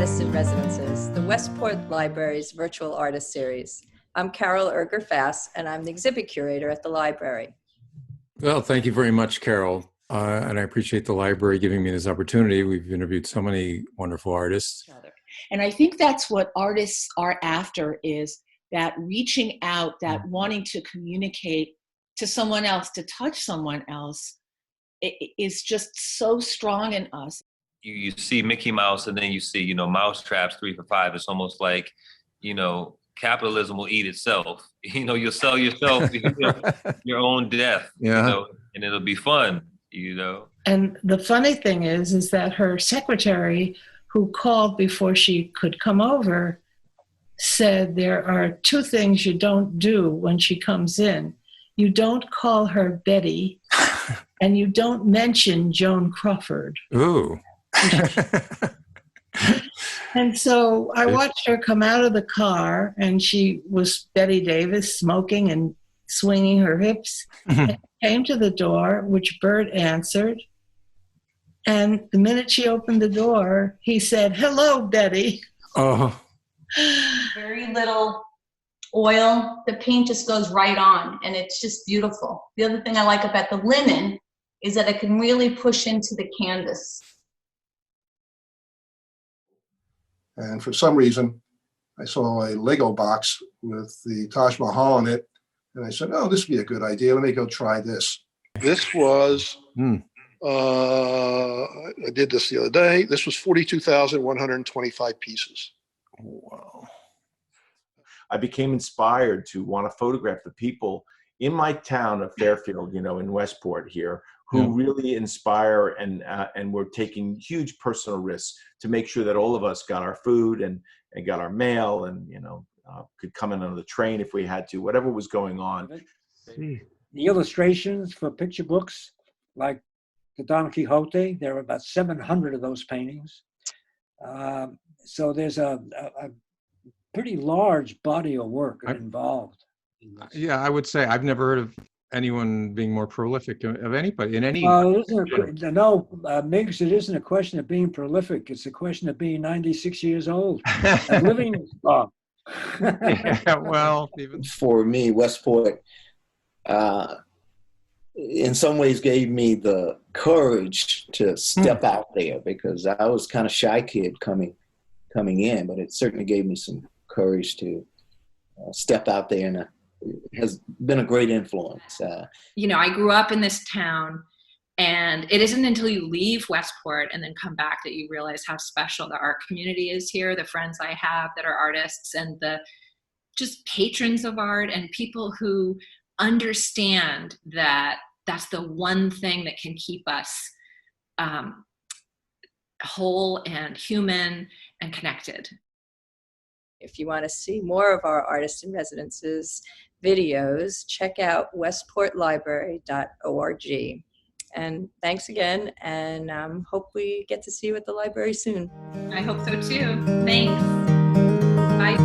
Artists in Residences, the Westport Library's virtual artist series. I'm Carol Erger-Fass, and I'm the exhibit curator at the library. Well, thank you very much, Carol. And I appreciate the library giving me this opportunity. We've interviewed so many wonderful artists. And I think that's what artists are after, is that reaching out, that wanting to communicate to someone else, to touch someone else, is just so strong in us. You see Mickey Mouse, and then you see, Mouse Traps 3 for $5. It's almost like, capitalism will eat itself. You'll sell yourself your own death, and it'll be fun, And the funny thing is that her secretary, who called before she could come over, said there are two things you don't do when she comes in. You don't call her Betty, and you don't mention Joan Crawford. Ooh. And so I watched her come out of the car, and she was Betty Davis, smoking and swinging her hips, and came to the door, which Bert answered. And the minute she opened the door, he said, "Hello, Betty." Oh. Very little oil. The paint just goes right on, and it's just beautiful. The other thing I like about the linen is that it can really push into the canvas. And for some reason, I saw a Lego box with the Taj Mahal in it. And I said, oh, this would be a good idea. Let me go try this. This was, I did this the other day. This was 42,125 pieces. Wow. I became inspired to want to photograph the people in my town of Fairfield, in Westport here, who really inspire and were taking huge personal risks to make sure that all of us got our food and got our mail and, could come in on the train if we had to, whatever was going on. The illustrations for picture books, like the Don Quixote, there are about 700 of those paintings. So there's a pretty large body of work involved. Yeah, I would say I've never heard of anyone being more prolific of anybody in any. Miggs, it isn't a question of being prolific. It's a question of being 96 years old and living this long. Yeah, well, even for me, Westport, in some ways, gave me the courage to step out there, because I was kind of shy kid coming in, but it certainly gave me some courage to step out there, and it has been a great influence. I grew up in this town, and it isn't until you leave Westport and then come back that you realize how special the art community is here, the friends I have that are artists, and the just patrons of art, and people who understand that that's the one thing that can keep us whole and human and connected. If you want to see more of our Artists in Residences videos, check out westportlibrary.org. And thanks again, and hope we get to see you at the library soon. I hope so too. Thanks. Bye.